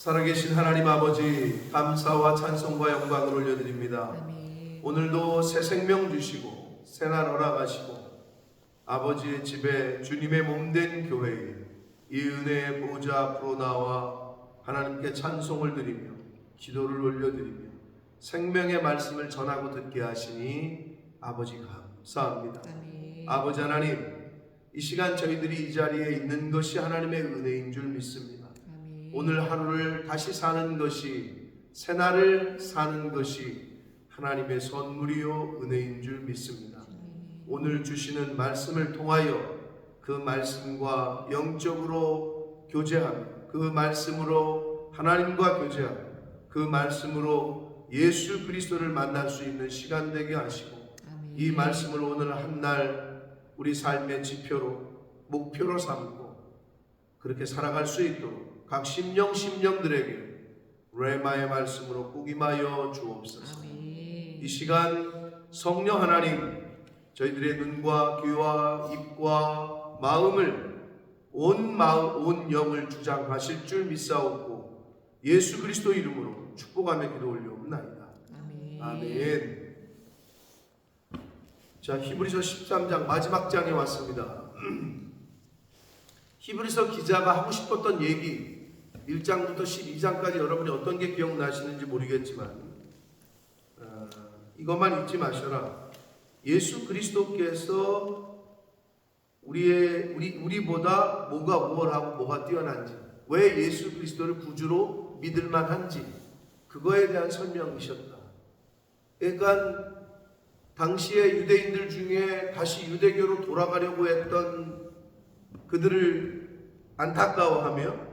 살아계신 하나님 아버지, 감사와 찬송과 영광을 올려드립니다. 아멘. 오늘도 새 생명 주시고 새날 허락하시고 아버지의 집에 주님의 몸된 교회에 이 은혜의 보좌 앞으로 나와 하나님께 찬송을 드리며 기도를 올려드리며 생명의 말씀을 전하고 듣게 하시니 아버지 감사합니다. 아멘. 아버지 하나님, 이 시간 저희들이 이 자리에 있는 것이 하나님의 은혜인 줄 믿습니다. 아멘. 오늘 하루를 다시 사는 것이, 새날을 사는 것이 하나님의 선물이요 은혜인 줄 믿습니다. 오늘 주시는 말씀을 통하여 그 말씀과 영적으로 교제하며 그 말씀으로 하나님과 교제하며 그 말씀으로 예수 그리스도를 만날 수 있는 시간 되게 하시고 아멘. 이 말씀을 오늘 한 날 우리 삶의 지표로 목표로 삼고 그렇게 살아갈 수 있도록 각 심령들에게 레마의 말씀으로 꼭 임하여 주옵소서. 아멘. 이 시간 성령 하나님, 저희들의 눈과 귀와 입과 마음을 온 영을 주장하실 줄 믿사옵고 예수 그리스도 이름으로 축복하며 기도 올려옵나이다. 아멘. 아멘. 자, 히브리서 13장 마지막 장에 왔습니다. 히브리서 기자가 하고 싶었던 얘기 1장부터 12장까지 여러분이 어떤 게 기억나시는지 모르겠지만 이것만 잊지 마셔라. 예수 그리스도께서 우리보다 뭐가 우월하고 뭐가 뛰어난지, 왜 예수 그리스도를 구주로 믿을 만한지 그거에 대한 설명이셨다. 그러니까 당시의 유대인들 중에 다시 유대교로 돌아가려고 했던 그들을 안타까워하며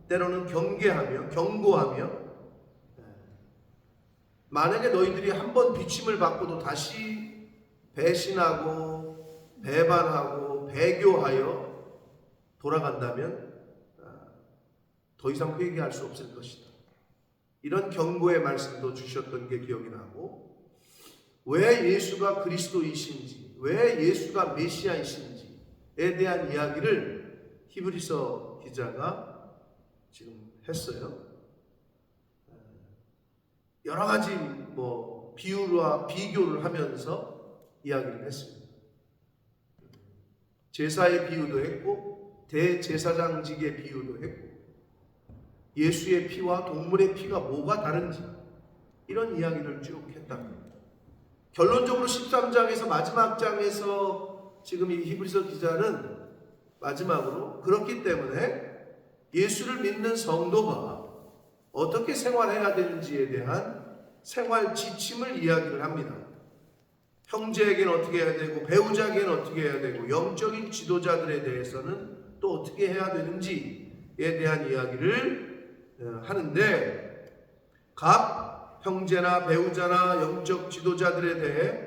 때로는 경계하며 경고하며 만약에 너희들이 한번 비침을 받고도 다시 배신하고 배반하고 배교하여 돌아간다면 더 이상 회개할 수 없을 것이다. 이런 경고의 말씀도 주셨던 게 기억이 나고 왜 예수가 그리스도이신지 왜 예수가 메시아이신지에 대한 이야기를 히브리서 기자가 지금 했어요. 여러 가지 비유와 비교를 하면서 이야기를 했습니다. 제사의 비유도 했고 대제사장직의 비유도 했고 예수의 피와 동물의 피가 뭐가 다른지 이런 이야기를 쭉 했답니다. 결론적으로 13장에서 마지막 장에서 지금 이 히브리서 기자는 마지막으로 그렇기 때문에 예수를 믿는 성도가 어떻게 생활해야 되는지에 대한 생활 지침을 이야기를 합니다. 형제에게는 어떻게 해야 되고 배우자에게는 어떻게 해야 되고 영적인 지도자들에 대해서는 또 어떻게 해야 되는지에 대한 이야기를 하는데 각 형제나 배우자나 영적 지도자들에 대해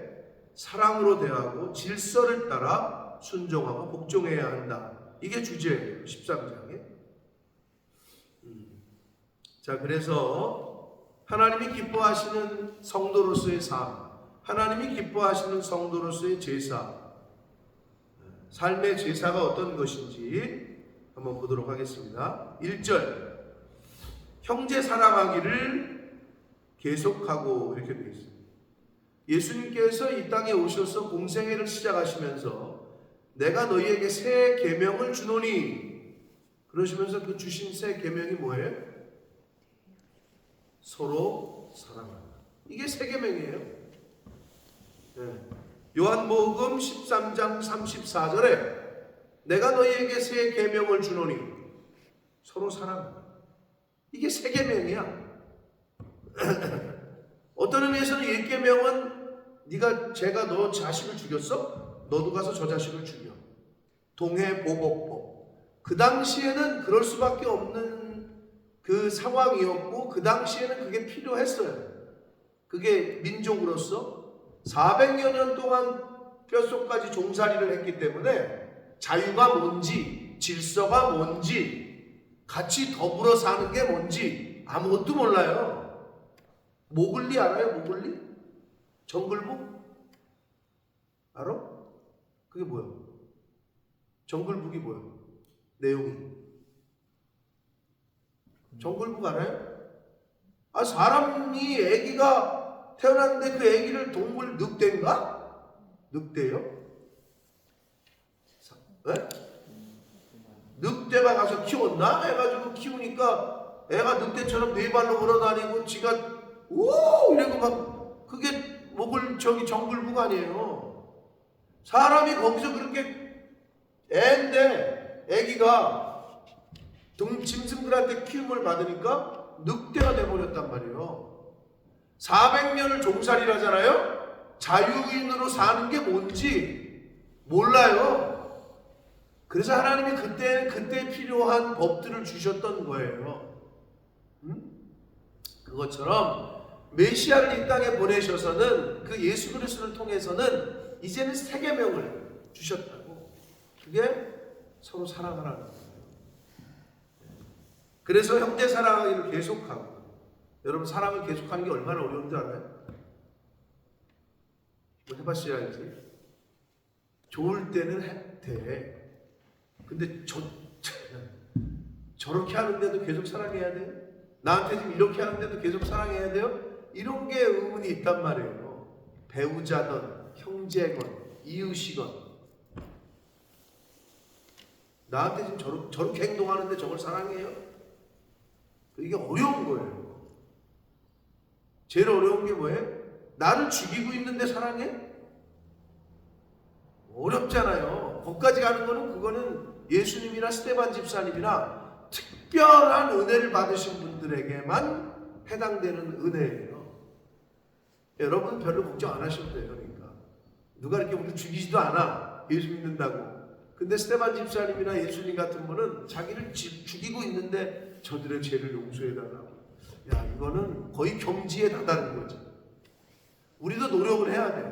사랑으로 대하고 질서를 따라 순종하고 복종해야 한다. 이게 주제예요. 13장에. 자, 그래서 하나님이 기뻐하시는 성도로서의 삶, 하나님이 기뻐하시는 성도로서의 제사, 삶의 제사가 어떤 것인지 한번 보도록 하겠습니다. 1절, 형제 사랑하기를 계속하고 이렇게 되어 있습니다. 예수님께서 이 땅에 오셔서 공생애를 시작하시면서 내가 너희에게 새 계명을 주노니 그러시면서 그 주신 새 계명이 뭐예요? 서로 사랑하라. 이게 새 계명이에요. 네. 요한복음 13장 34절에 내가 너희에게 새 계명을 주노니 서로 사랑하라. 이게 새 계명이야. 어떤 의미에서는 옛 계명은 제가 너 자식을 죽였어? 너도 가서 저 자식을 죽여. 동해보복법. 그 당시에는 그럴 수밖에 없는 그 상황이었고 그 당시에는 그게 필요했어요. 그게 민족으로서 400여 년 동안 뼛속까지 종살이를 했기 때문에 자유가 뭔지 질서가 뭔지 같이 더불어 사는 게 뭔지 아무것도 몰라요. 모글리 알아요? 모글리? 정글북? 알아? 그게 뭐야? 정글북이 뭐야? 내용이 정글북 알아요? 아, 사람이 아기가 태어났는데 그 아기를 동물 늑대인가? 늑대요? 네? 늑대가 가서 키웠나? 해가지고 키우니까 애가 늑대처럼 네 발로 걸어다니고 지가 오! 이러고 막 그게 정글북 아니에요. 사람이 거기서 그렇게 애인데 아기가 짐승들한테 키움을 받으니까 늑대가 돼버렸단 말이에요. 400년을 종살이라잖아요. 자유인으로 사는 게 뭔지 몰라요. 그래서 하나님이 그때 필요한 법들을 주셨던 거예요. 그것처럼 메시아를 이 땅에 보내셔서는 그 예수 그리스도를 통해서는 이제는 새 계명을 주셨다고. 그게 서로 사랑하라는 거예요. 그래서 형제 사랑하기를 계속하고. 여러분, 사랑을 계속하는 게 얼마나 어려운 줄 알아요? 뭐 해봤어야지. 좋을 때는 돼. 근데 저렇게 하는데도 계속 사랑해야 돼요? 나한테 지금 이렇게 하는데도 계속 사랑해야 돼요? 이런 게 의문이 있단 말이에요. 배우자든 형제건 이웃이건 나한테 지금 저렇게 행동하는데 저걸 사랑해요? 이게 어려운 거예요. 제일 어려운 게 뭐예요? 나를 죽이고 있는데 사랑해? 어렵잖아요. 거기까지 가는 거는 그거는 예수님이나 스데반 집사님이나 특별한 은혜를 받으신 분들에게만 해당되는 은혜예요. 여러분 별로 걱정 안 하셔도 돼요. 그러니까 누가 이렇게 우리 죽이지도 않아. 예수 믿는다고. 근데 스데반 집사님이나 예수님 같은 분은 자기를 죽이고 있는데 저들의 죄를 용서해달라고. 야, 이거는 거의 경지에 다다른 거죠. 우리도 노력을 해야 돼요.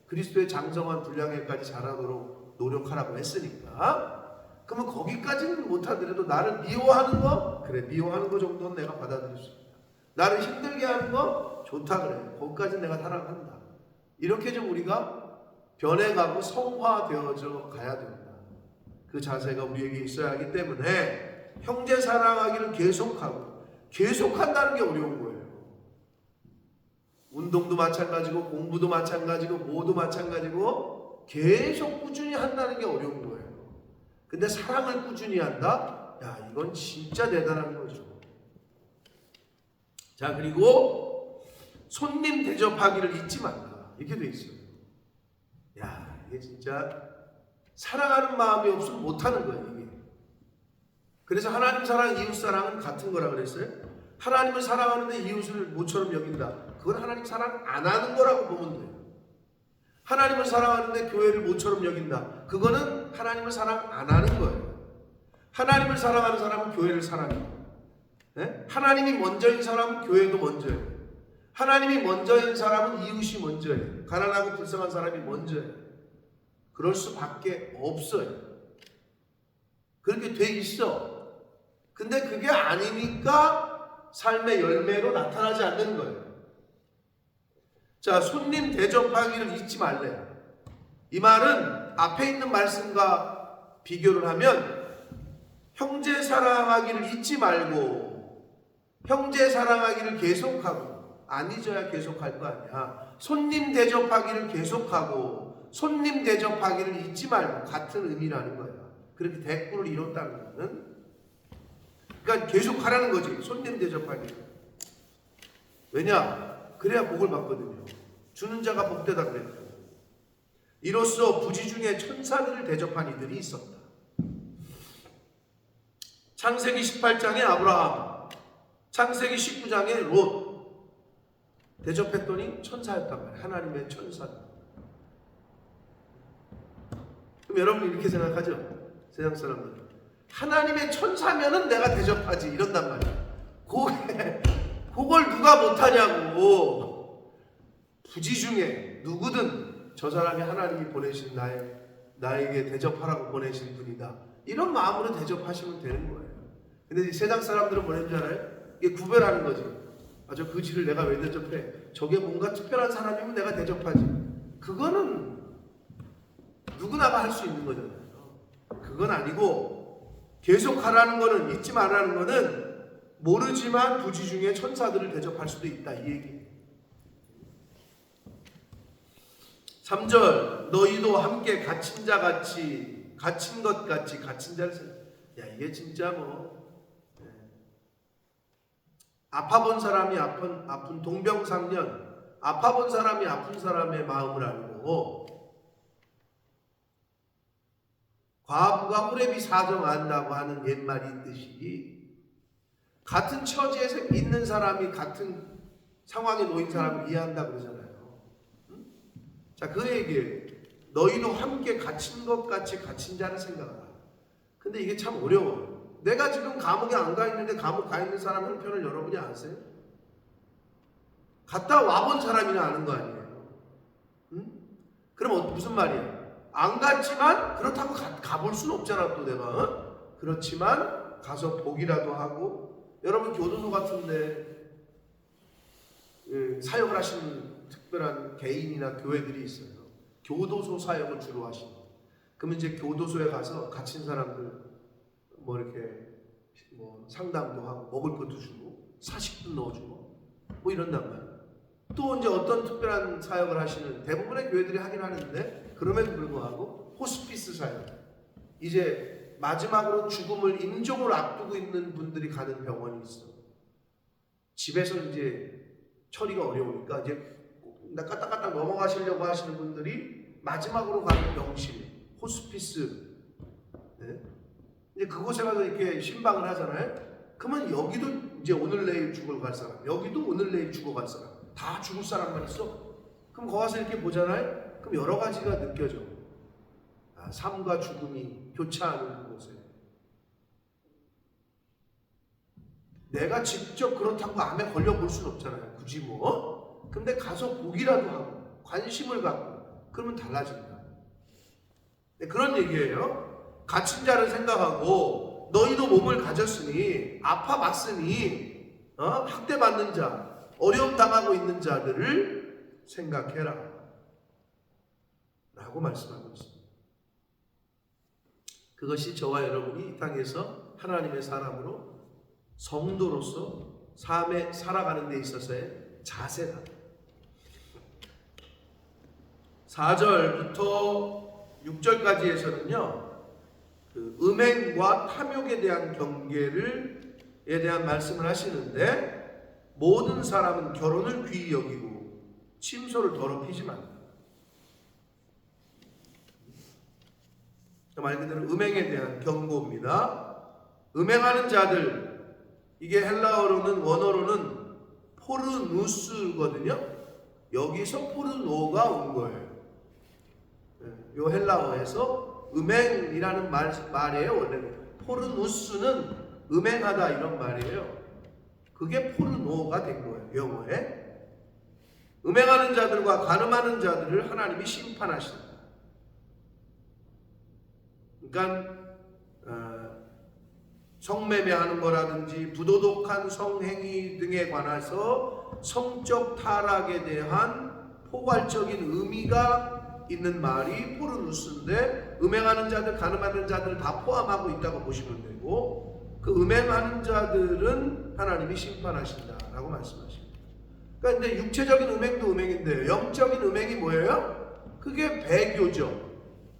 그리스도의 장성한 분량에까지 자라도록 노력하라고 했으니까. 그러면 거기까지는 못하더라도 나를 미워하는 거? 그래, 미워하는 거 정도는 내가 받아들일 수 있다. 나를 힘들게 하는 거? 좋다 그래. 거기까지는 내가 사랑한다. 이렇게 좀 우리가 변해가고 성화되어져 가야 된다. 그 자세가 우리에게 있어야 하기 때문에 형제 사랑하기를 계속한다는 게 어려운 거예요. 운동도 마찬가지고 공부도 마찬가지고 뭐도 마찬가지고 계속 꾸준히 한다는 게 어려운 거예요. 근데 사랑을 꾸준히 한다? 야, 이건 진짜 대단한 거죠. 자, 그리고 손님 대접하기를 잊지 말라. 이렇게 돼 있어요. 야, 이게 진짜 사랑하는 마음이 없으면 못하는 거예요, 이게. 그래서 하나님 사랑, 이웃 사랑은 같은 거라 그랬어요. 하나님을 사랑하는데 이웃을 모처럼 여긴다. 그건 하나님 사랑 안 하는 거라고 보면 돼요. 하나님을 사랑하는데 교회를 모처럼 여긴다. 그거는 하나님을 사랑 안 하는 거예요. 하나님을 사랑하는 사람은 교회를 사랑해요. 네? 하나님이 먼저인 사람은 교회도 먼저예요. 하나님이 먼저인 사람은 이웃이 먼저예요. 가난하고 불쌍한 사람이 먼저예요. 그럴 수밖에 없어요. 그렇게 돼 있어. 근데 그게 아니니까 삶의 열매로 나타나지 않는 거예요. 자, 손님 대접하기를 잊지 말래요. 이 말은 앞에 있는 말씀과 비교를 하면 형제 사랑하기를 잊지 말고 형제 사랑하기를 계속하고 안 잊어야 계속할 거 아니야. 손님 대접하기를 계속하고 손님 대접하기를 잊지 말고 같은 의미라는 거야. 그렇게 대꾸를 이뤘다는 거는 그러니까 계속하라는 거지. 손님 대접하기를. 왜냐? 그래야 복을 받거든요. 주는 자가 복되다 그랬고. 이로써 부지 중에 천사들을 대접한 이들이 있었다. 창세기 18장에 아브라함, 창세기 19장에 롯 대접했더니 천사였단 말이에요. 하나님의 천사. 그럼 여러분 이렇게 생각하죠? 세상 사람들은 하나님의 천사면은 내가 대접하지 이런단 말이에요. 그걸 누가 못하냐고. 부지 중에 누구든 저 사람이 하나님이 보내신 나에게 대접하라고 보내신 분이다. 이런 마음으로 대접하시면 되는 거예요. 근데 이 세상 사람들은 뭐라는 줄 알아요? 이게 구별하는 거지. 아, 저 그지를 내가 왜 대접해? 저게 뭔가 특별한 사람이면 내가 대접하지. 그거는 누구나가 할 수 있는 거잖아요. 그건 아니고 계속 하라는 거는, 잊지 말라는 거는 모르지만 부지 중에 천사들을 대접할 수도 있다 이 얘기. 3절 너희도 함께 갇힌 자 같이 갇힌 것 같이 갇힌 자를 야 이게 진짜 아파본 사람이 아픈 동병상련 아파본 사람이 아픈 사람의 마음을 알고 과부가 호레비 사정 안다고 하는 옛말이 있듯이 같은 처지에서 있는 사람이 같은 상황에 놓인 사람을 이해한다고 그러잖아요. 자, 그 얘기예요. 너희도 함께 갇힌 것 같이 갇힌 자를 생각하라. 근데 이게 참 어려워요. 내가 지금 감옥에 안 가 있는데 감옥 가 있는 사람 형편을 여러분이 아세요? 갔다 와본 사람이나 아는 거 아니에요? 응? 그럼 무슨 말이야? 안 갔지만 그렇다고 가볼 수는 없잖아 또 내가. 그렇지만 가서 보기라도 하고 여러분 교도소 같은데 사역을 하시는 특별한 개인이나 교회들이 있어요. 교도소 사역을 주로 하시는. 그러면 이제 교도소에 가서 갇힌 사람들 이렇게 상담도 하고 먹을 것도 주고 사식도 넣어주고 이런단 말이에요. 또 이제 어떤 특별한 사역을 하시는 대부분의 교회들이 하긴 하는데 그럼에도 불구하고 호스피스 사역. 이제 마지막으로 죽음을 임종을 앞두고 있는 분들이 가는 병원이 있어. 집에서 이제 처리가 어려우니까 이제 까딱까딱 넘어가시려고 하시는 분들이 마지막으로 가는 병실, 호스피스. 네? 이제 그곳에 가서 이렇게 신방을 하잖아요. 그러면 여기도 이제 오늘 내일 죽어갈 사람, 여기도 오늘 내일 죽어갈 사람, 다 죽을 사람만 있어. 그럼 거기 가서 이렇게 보잖아요. 그럼 여러 가지가 느껴져. 삶과 죽음이 교차하는 그곳에. 내가 직접 그렇다고 암에 걸려볼 수는 없잖아요. 굳이 근데 가서 보기라도 하고 관심을 갖고 그러면 달라진다. 네, 그런 얘기예요. 갇힌 자를 생각하고 너희도 몸을 가졌으니 아파봤으니 학대받는 자, 어려움 당하고 있는 자들을 생각해라 라고 말씀하고 있습니다. 그것이 저와 여러분이 이 땅에서 하나님의 사람으로 성도로서 삶에 살아가는 데 있어서의 자세다. 4절부터 6절까지에서는요, 그 음행과 탐욕에 대한 경계에 대한 말씀을 하시는데, 모든 사람은 결혼을 귀히 여기고 침소를 더럽히지 말라. 말 그대로 음행에 대한 경고입니다. 음행하는 자들, 이게 헬라어로는 원어로는 포르누스거든요. 여기서 포르노가 온 거예요. 요 헬라어에서 음행이라는 말이에요. 원래 포르누스는 음행하다 이런 말이에요. 그게 포르노가 된 거예요. 영어에. 음행하는 자들과 간음하는 자들을 하나님이 심판하신다. 그러니까 성매매하는 거라든지 부도덕한 성행위 등에 관해서 성적 타락에 대한 포괄적인 의미가 있는 말이 포르누스인데, 음행하는 자들, 간음하는 자들 다 포함하고 있다고 보시면 되고, 그 음행하는 자들은 하나님이 심판하신다라고 말씀하십니다. 그러니까 근데 육체적인 음행도 음행인데 영적인 음행이 뭐예요? 그게 배교죠.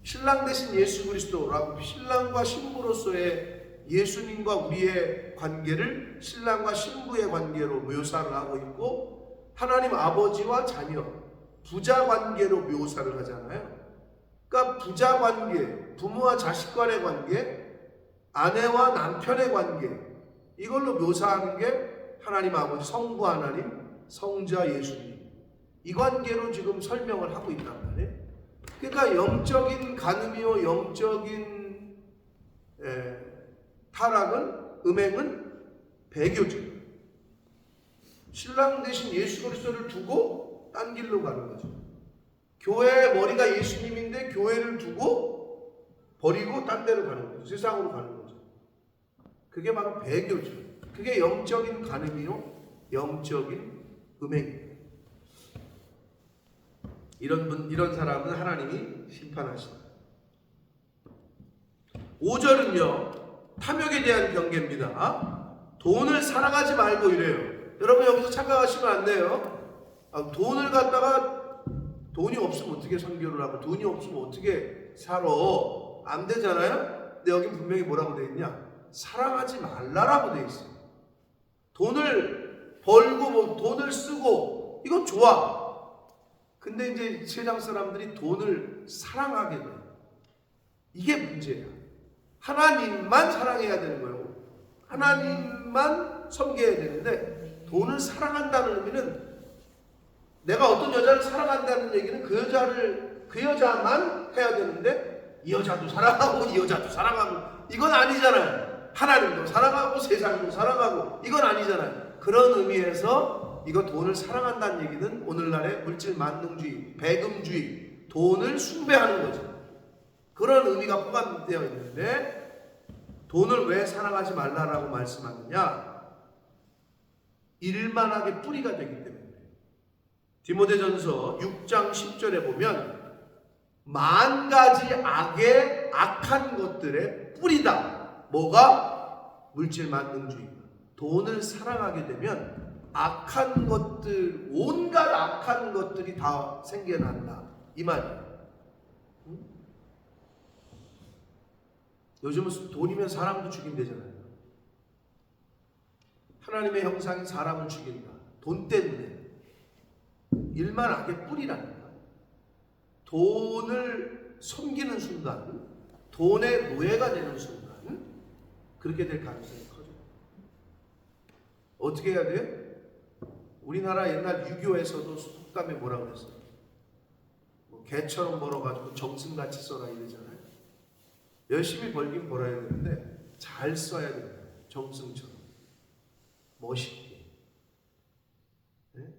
신랑 대신 예수 그리스도라고 신랑과 신부로서의 예수님과 우리의 관계를 신랑과 신부의 관계로 묘사를 하고 있고, 하나님 아버지와 자녀, 부자 관계로 묘사를 하잖아요. 그러니까 부자 관계, 부모와 자식 간의 관계, 아내와 남편의 관계, 이걸로 묘사하는 게 하나님 아버지, 성부 하나님, 성자 예수님, 이 관계로 지금 설명을 하고 있단 말이에요. 그러니까 영적인 간음이요, 영적인 타락은, 음행은 배교죠. 신랑 대신 예수 그리스도를 두고 딴 길로 가는 거죠. 교회의 머리가 예수님인데 교회를 두고 버리고 딴 데로 가는 거죠. 세상으로 가는 거죠. 그게 바로 배교죠. 그게 영적인 간음이요, 영적인 음행이에요. 이런 사람은 하나님이 심판하신다. 5절은요, 탐욕에 대한 경계입니다. 돈을 사랑하지 말고 이래요. 여러분 여기서 착각하시면 안 돼요. 돈을 갖다가 돈이 없으면 어떻게 선교를 하고 돈이 없으면 어떻게 살아? 안 되잖아요. 근데 여기 분명히 뭐라고 되어 있냐? 사랑하지 말라라고 되어 있어요. 돈을 벌고 뭐 돈을 쓰고 이건 좋아. 근데 이제 세상 사람들이 돈을 사랑하게 돼. 이게 문제야. 하나님만 사랑해야 되는 거예요. 하나님만 섬겨야 되는데 돈을 사랑한다는 의미는 내가 어떤 여자를 사랑한다는 얘기는 그 여자만 해야 되는데 이 여자도 사랑하고 이 여자도 사랑하고 이건 아니잖아요. 하나님도 사랑하고 세상도 사랑하고 이건 아니잖아요. 그런 의미에서 이거 돈을 사랑한다는 얘기는 오늘날의 물질 만능주의, 배금주의, 돈을 숭배하는 거죠. 그런 의미가 포함되어 있는데 돈을 왜 사랑하지 말라라고 말씀하느냐? 일만하게 뿌리가 되기 때문에. 디모데전서 6장 10절에 보면 만 가지 악한 것들의 뿌리다. 뭐가? 물질 만능주의. 돈을 사랑하게 되면 악한 것들, 온갖 악한 것들이 다 생겨난다. 이 말이에요. 요즘은 돈이면 사람도 죽인대잖아요. 하나님의 형상이 사람을 죽인다. 돈 때문에. 일만 악의 뿌리라니까. 돈을 섬기는 순간, 돈의 노예가 되는 순간 그렇게 될 가능성이 커져요. 어떻게 해야 돼요? 우리나라 옛날 유교에서도 속담에 뭐라고 그랬어요? 개처럼 벌어가지고 정승같이 써라 이러잖아요. 열심히 벌긴 벌어야 되는데 잘 써야 돼요. 정승처럼 멋있게. 네?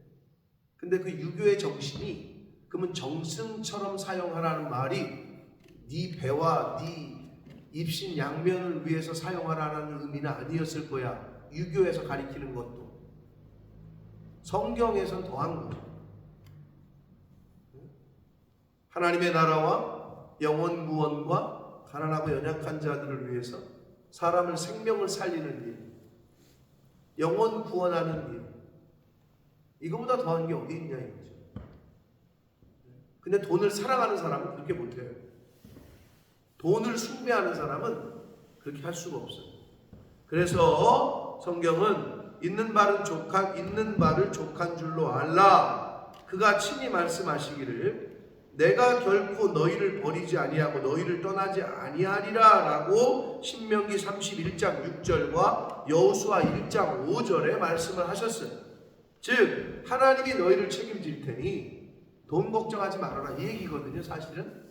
근데 그 유교의 정신이 그러면 정승처럼 사용하라는 말이 네 배와 네 입신 양면을 위해서 사용하라는 의미는 아니었을 거야. 유교에서 가리키는 것도 성경에선 더한 거죠. 하나님의 나라와 영원 구원과 가난하고 연약한 자들을 위해서 사람을 생명을 살리는 일, 영원 구원하는 일, 이거보다 더한 게 어디 있냐 이거죠. 근데 돈을 사랑하는 사람은 그렇게 못해요. 돈을 숭배하는 사람은 그렇게 할 수가 없어요. 그래서 성경은 있는 바를 족한 줄로 알라. 그가 친히 말씀하시기를 내가 결코 너희를 버리지 아니하고 너희를 떠나지 아니하리라 라고 신명기 31장 6절과 여호수아 1장 5절에 말씀을 하셨어요. 즉 하나님이 너희를 책임질 테니 돈 걱정하지 말아라 이 얘기거든요 사실은.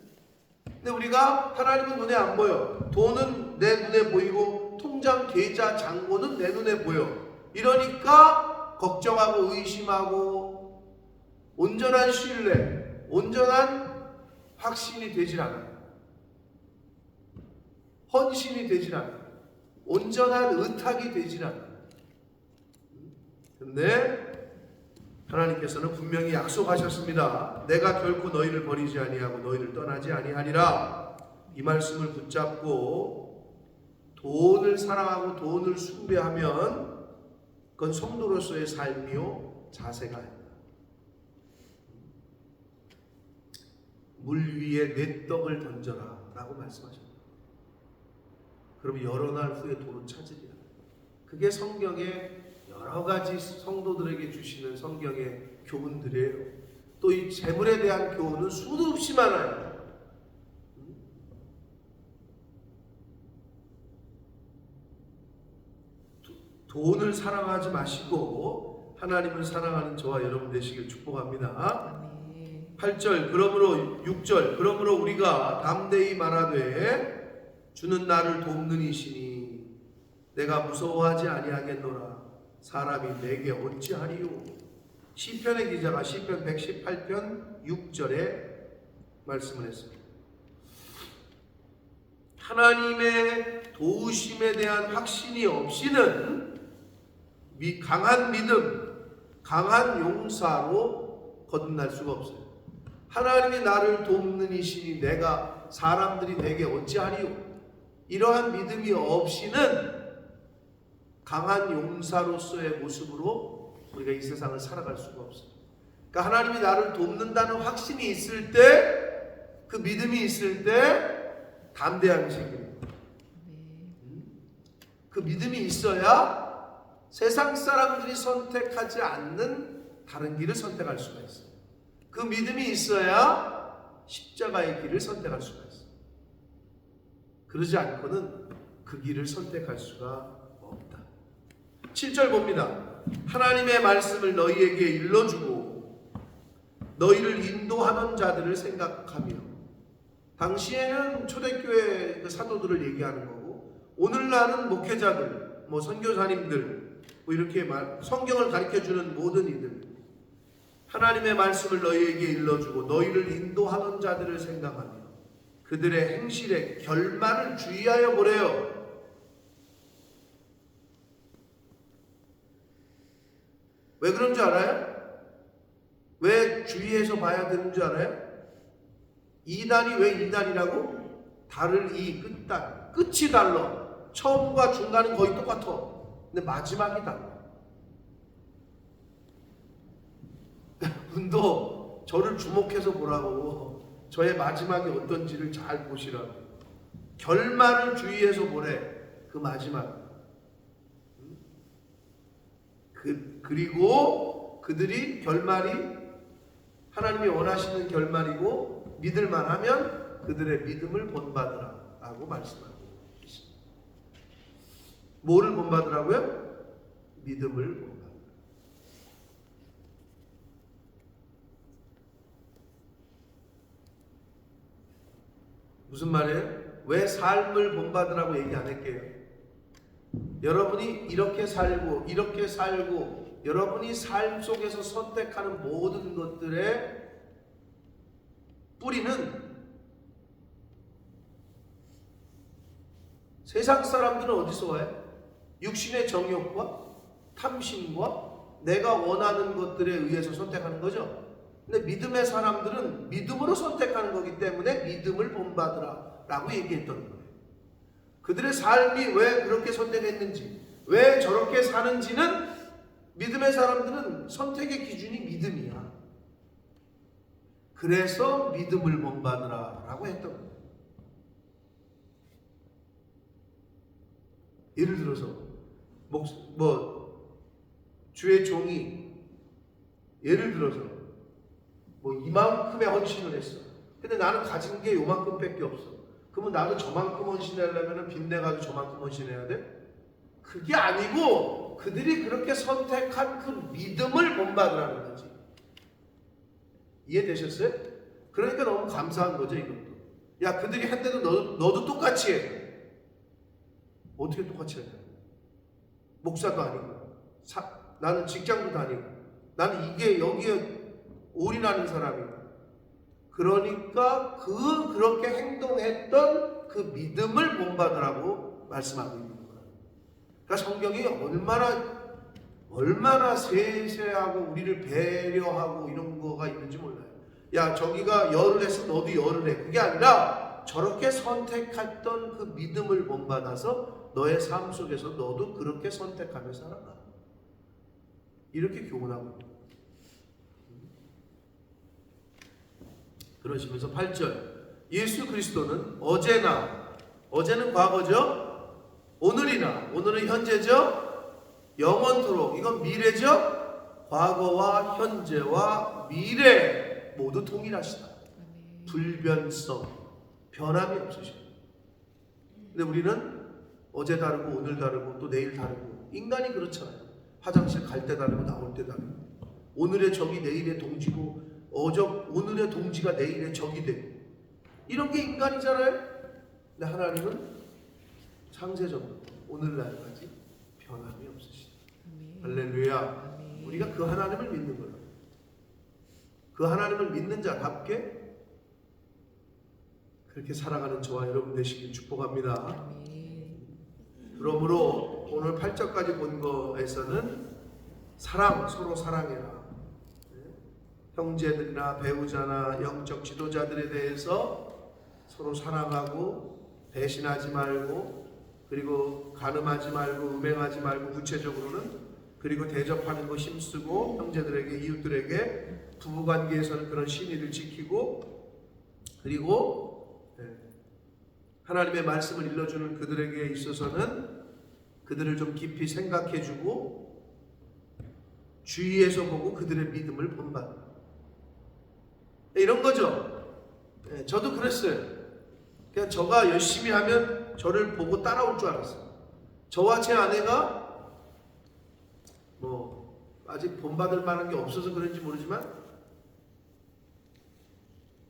근데 우리가 하나님은 눈에 안 보여. 돈은 내 눈에 보이고 통장 계좌 잔고는 내 눈에 보여. 이러니까 걱정하고 의심하고 온전한 신뢰, 온전한 확신이 되질 않아요. 헌신이 되질 않아요. 온전한 의탁이 되질 않아요. 근데 하나님께서는 분명히 약속하셨습니다. 내가 결코 너희를 버리지 아니하고 너희를 떠나지 아니하리라. 이 말씀을 붙잡고 돈을 사랑하고 돈을 숭배하면 그건 성도로서의 삶이요 자세가 아닙니다. 물 위에 내 떡을 던져라 라고 말씀하셨습니다. 그럼 여러 날 후에 도로 찾으리라. 그게 성경의 여러 가지 성도들에게 주시는 성경의 교훈들이에요. 또 이 재물에 대한 교훈은 수도 없이 많아요. 돈을 사랑하지 마시고 하나님을 사랑하는 저와 여러분 되시길 축복합니다. 8절 그러므로 6절 그러므로 우리가 담대히 말하되 주는 나를 돕는 이시니 내가 무서워하지 아니하겠노라. 사람이 내게 어찌하리요. 시편의 기자가 시편 118편 6절에 말씀을 했습니다. 하나님의 도우심에 대한 확신이 없이는 강한 믿음, 강한 용사로 거듭날 수가 없어요. 하나님이 나를 돕는 이시니 내가 사람들이 내게 어찌하리요. 이러한 믿음이 없이는 강한 용사로서의 모습으로 우리가 이 세상을 살아갈 수가 없어요. 그러니까 하나님이 나를 돕는다는 확신이 있을 때, 그 믿음이 있을 때 담대한 책임입니다. 그 믿음이 있어야 세상 사람들이 선택하지 않는 다른 길을 선택할 수가 있어요. 그 믿음이 있어야 십자가의 길을 선택할 수가 있어요. 그러지 않고는 그 길을 선택할 수가 없다. 7절 봅니다. 하나님의 말씀을 너희에게 일러주고 너희를 인도하는 자들을 생각하며. 당시에는 초대교회 그 사도들을 얘기하는 거고, 오늘날은 목회자들, 선교사님들, 이렇게 성경을 가르쳐주는 모든 이들, 하나님의 말씀을 너희에게 일러주고 너희를 인도하는 자들을 생각하며 그들의 행실의 결말을 주의하여 보래요. 왜 그런 줄 알아요? 왜 주의해서 봐야 되는 줄 알아요? 이단이 왜 이단이라고? 달을 이 끝단, 끝이 달라. 처음과 중간은 거의 똑같아. 근데 마지막이 달라. 분도 저를 주목해서 보라고, 저의 마지막이 어떤지를 잘 보시라고. 결말을 주의해서 보래. 그 마지막. 그리고 그들이 결말이 하나님이 원하시는 결말이고 믿을만 하면 그들의 믿음을 본받으라 라고 말씀하고 있습니다. 뭐를 본받으라고요? 믿음을 본받으라. 무슨 말이에요? 왜 삶을 본받으라고 얘기 안 할게요? 여러분이 이렇게 살고 이렇게 살고 여러분이 삶 속에서 선택하는 모든 것들의 뿌리는 세상 사람들은 어디서 와요? 육신의 정욕과 탐심과 내가 원하는 것들에 의해서 선택하는 거죠. 근데 믿음의 사람들은 믿음으로 선택하는 거기 때문에 믿음을 본받으라 라고 얘기했던 거예요. 그들의 삶이 왜 그렇게 선택했는지, 왜 저렇게 사는지는 믿음의 사람들은 선택의 기준이 믿음이야. 그래서 믿음을 본받으라 라고 했던 거예요. 예를 들어서 주의 종이 예를 들어서 이만큼의 헌신을 했어. 근데 나는 가진 게 요만큼 밖에 없어. 그러면 나도 저만큼 헌신하려면 빚내가지고 저만큼 헌신해야 돼? 그게 아니고 그들이 그렇게 선택한 그 믿음을 본받으라는 거지. 이해되셨어요? 그러니까 너무 감사한 거죠, 이것도. 야, 그들이 한데도 너도 똑같이 해. 어떻게 똑같이 해야 돼? 목사도 아니고 나는 직장도 다니고 나는 여기에 올인하는 사람이고. 그러니까 그렇게 행동했던 그 믿음을 본받으라고 말씀하고 있는 거예요. 그러니까 성경이 얼마나 세세하고 우리를 배려하고 이런 거가 있는지 몰라요. 야, 저기가 열을 해서 너도 열을 해. 그게 아니라 저렇게 선택했던 그 믿음을 본받아서 너의 삶 속에서 너도 그렇게 선택하며 살아가. 이렇게 교훈하고 있는. 그러시면서 8절, 예수 그리스도는 어제는 과거죠, 오늘은 현재죠, 영원토록, 이건 미래죠, 과거와 현재와 미래 모두 동일하시다. 불변성, 변함이 없으시다. 근데 우리는 어제 다르고 오늘 다르고 또 내일 다르고, 인간이 그렇잖아요. 화장실 갈 때 다르고 나올 때 다르고, 오늘의 적이 내일의 동지고 오늘의 동지가 내일의 적이 되고, 이런 게 인간이잖아요. 근데 하나님은 창세전부터 오늘날까지 변함이 없으시다. 할렐루야. 우리가 그 하나님을 믿는 거예요. 그 하나님을 믿는 자답게 그렇게 살아가는 저와 여러분 되시길 축복합니다. 그러므로 오늘 8절까지 본 거에서는 서로 사랑해라. 형제들이나 배우자나 영적 지도자들에 대해서 서로 사랑하고 배신하지 말고 그리고 간음하지 말고 음행하지 말고 구체적으로는 그리고 대접하는 거 힘쓰고 형제들에게 이웃들에게 부부관계에서는 그런 신의를 지키고 그리고 하나님의 말씀을 일러주는 그들에게 있어서는 그들을 좀 깊이 생각해주고 주위에서 보고 그들의 믿음을 본받는 이런 거죠. 저도 그랬어요. 그냥 저가 열심히 하면 저를 보고 따라올 줄 알았어요. 저와 제 아내가 아직 본받을 만한 게 없어서 그런지 모르지만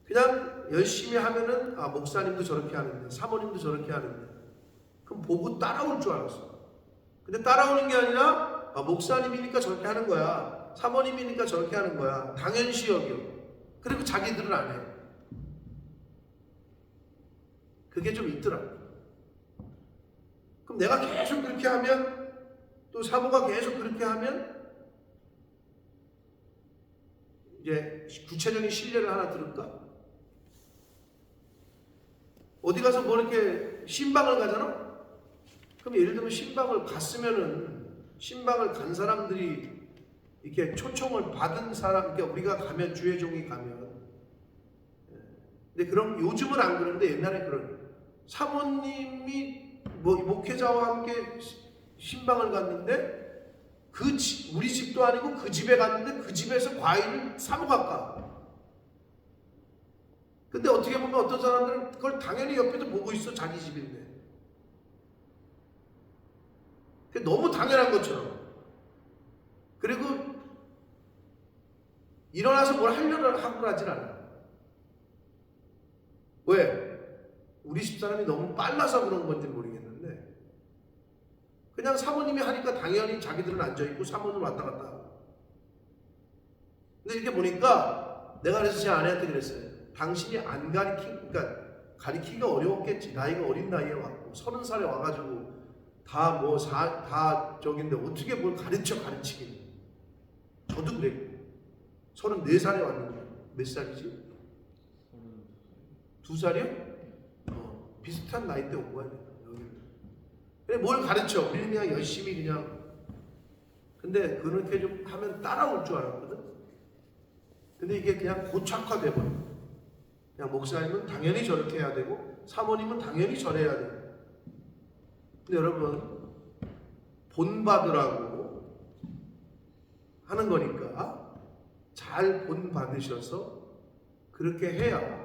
그냥 열심히 하면은 목사님도 저렇게 하는데 사모님도 저렇게 하는데 그럼 보고 따라올 줄 알았어. 근데 따라오는 게 아니라 목사님이니까 저렇게 하는 거야, 사모님이니까 저렇게 하는 거야, 당연시 여겨. 그리고 자기들은 안 해. 그게 좀 있더라. 그럼 내가 계속 그렇게 하면 또 사모가 계속 그렇게 하면 이제 구체적인 신뢰를 하나 들을까? 어디 가서 뭐 이렇게 신방을 가잖아? 그럼 예를 들면 신방을 갔으면은 신방을 간 사람들이 이렇게 초청을 받은 사람, 그러니까 우리가 가면 주의 종이 가면 근데 그럼 요즘은 안 그런데 옛날에 그런 사모님이 목회자와 함께 신방을 갔는데 우리 집도 아니고 그 집에 갔는데 그 집에서 과일을 사모가 까. 근데 어떻게 보면 어떤 사람들은 그걸 당연히 옆에서 보고 있어, 자기 집인데. 그게 너무 당연한 것처럼. 그리고 일어나서 뭘 하려고 하진 않아. 왜? 우리 집사람이 너무 빨라서 그런 건지 모르겠는데 그냥 사모님이 하니까 당연히 자기들은 앉아있고 사모는 왔다 갔다 하고. 근데 이렇게 보니까 내가 그래서 제 아내한테 그랬어요. 당신이 안 그러니까 가리키기가 어려웠겠지. 나이가 어린 나이에 왔고 30살에 와가지고 다 저긴데 어떻게 뭘 가르치긴. 저도 그랬고 34살에 왔는데 몇 살이지? 2살이요? 비슷한 나이 때 온 거야. 그래 뭘 가르쳐? 우리는 그냥 열심히 그냥. 근데 그렇게 좀 하면 따라올 줄 알았거든. 근데 이게 그냥 고착화돼 버려. 그냥 목사님은 당연히 저렇게 해야 되고 사모님은 당연히 저래야 되고. 근데 여러분 본받으라고 하는 거니까 잘 본받으셔서 그렇게 해야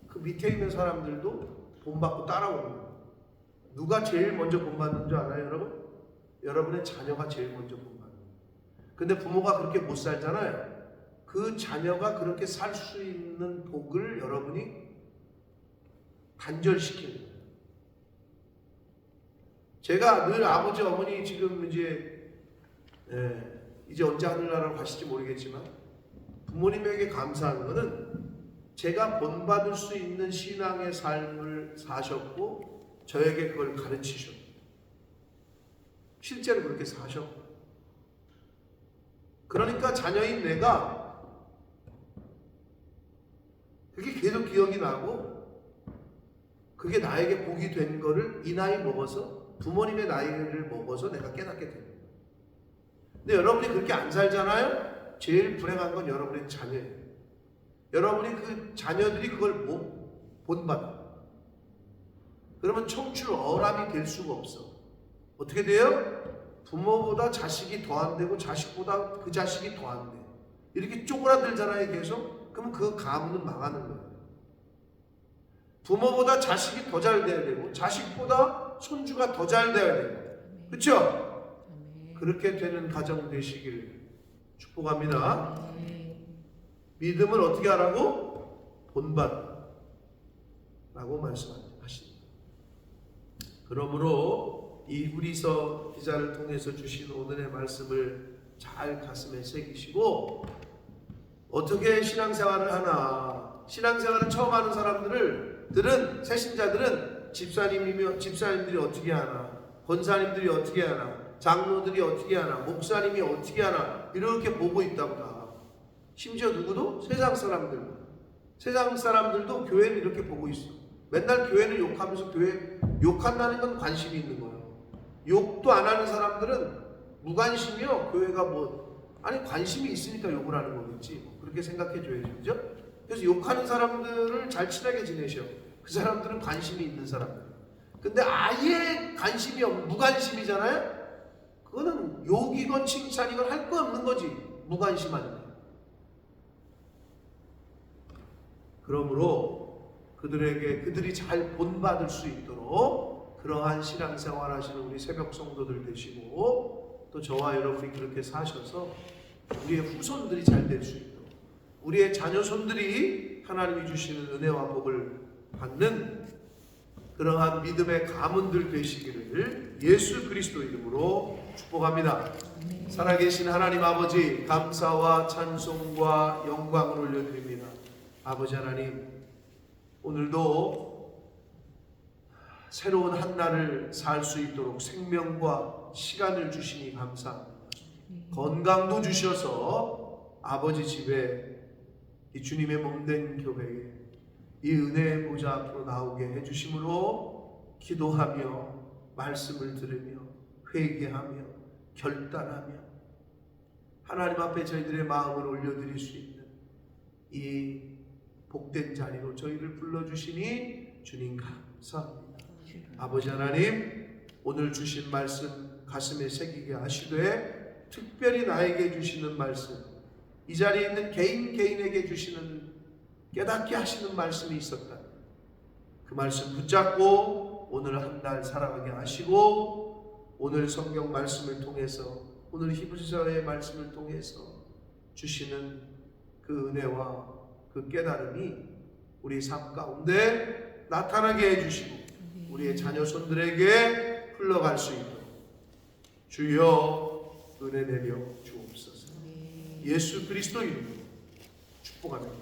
그 밑에 있는 사람들도 본받고 따라오는 거예요. 누가 제일 먼저 본받는 줄 알아요, 여러분? 여러분의 자녀가 제일 먼저 본받는 거예요. 근데 부모가 그렇게 못 살잖아요. 그 자녀가 그렇게 살 수 있는 복을 여러분이 단절시키는 거예요. 제가 늘 아버지, 어머니 지금 이제 언제 하늘나라로 가실지 모르겠지만 부모님에게 감사한 거는 제가 본받을 수 있는 신앙의 삶을 사셨고 저에게 그걸 가르치셨고 실제로 그렇게 사셨고 그러니까 자녀인 내가 그게 계속 기억이 나고 그게 나에게 복이 된 거를 이 나이 먹어서 부모님의 나이를 먹어서 내가 깨닫게 됩니다. 근데 여러분이 그렇게 안 살잖아요? 제일 불행한 건 여러분의 자녀예요. 여러분이 그 자녀들이 그걸 못 본받아. 그러면 청출 어람이 될 수가 없어. 어떻게 돼요? 부모보다 자식이 더 안 되고 자식보다 그 자식이 더 안 돼. 이렇게 쪼그라들잖아요, 계속. 그러면 그 가문은 망하는 거예요. 부모보다 자식이 더 잘 돼야 되고 자식보다 손주가 더 잘 돼야 되고. 그렇죠? 그렇게 되는 가정 되시길 축복합니다. 믿음을 어떻게 하라고? 본받 라고 말씀하십니다. 그러므로 이 히브리서 기자를 통해서 주신 오늘의 말씀을 잘 가슴에 새기시고 어떻게 신앙생활을 하나, 신앙생활을 처음 하는 사람들은 새신자들은 집사님들이 어떻게 하나, 권사님들이 어떻게 하나, 장로들이 어떻게 하나, 목사님이 어떻게 하나 이렇게 보고 있다고 다. 심지어 누구도? 세상 사람들도 교회를 이렇게 보고 있어. 맨날 교회를 욕하면서 교회 욕한다는 건 관심이 있는 거예요. 욕도 안 하는 사람들은 무관심이요. 교회가 아니 관심이 있으니까 욕을 하는 거겠지. 그렇게 생각해 줘야죠. 그죠? 그래서 욕하는 사람들을 잘 친하게 지내셔. 그 사람들은 관심이 있는 사람들. 근데 아예 관심이 무관심이잖아요. 그거는 욕이건 칭찬이건 할 거 없는 거지. 무관심한데. 그러므로 그들이 잘 본받을 수 있도록 그러한 신앙생활 하시는 우리 새벽 성도들 되시고, 또 저와 여러분이 그렇게 사셔서 우리의 후손들이 잘 될 수 있도록, 우리의 자녀손들이 하나님이 주시는 은혜와 복을 받는 그러한 믿음의 가문들 되시기를 예수 그리스도 이름으로 축복합니다. 살아계신 하나님 아버지, 감사와 찬송과 영광을 올려드립니다. 아버지 하나님, 오늘도 새로운 한 날을 살 수 있도록 생명과 시간을 주시니 감사합니다. 건강도 주셔서 아버지 집에, 이 주님의 몸된 교회에 이 은혜의 보좌 앞으로 나오게 해주심으로 기도하며 말씀을 들으며 회개하며 결단하며 하나님 앞에 저희들의 마음을 올려드릴 수 있는 이 복된 자리로 저희를 불러주시니 주님 감사합니다. 아버지 하나님, 오늘 주신 말씀 가슴에 새기게 하시되 특별히 나에게 주시는 말씀, 이 자리에 있는 개인에게 주시는 깨닫게 하시는 말씀이 있었다. 그 말씀 붙잡고 오늘 한 달 살아가게 하시고, 오늘 성경 말씀을 통해서, 오늘 히브리서의 말씀을 통해서 주시는 그 은혜와 그 깨달음이 우리 삶 가운데 나타나게 해주시고 우리의 자녀손들에게 흘러갈 수 있도록 주여 은혜 내려 주옵소서. 예수 그리스도 이름으로 축복합니다.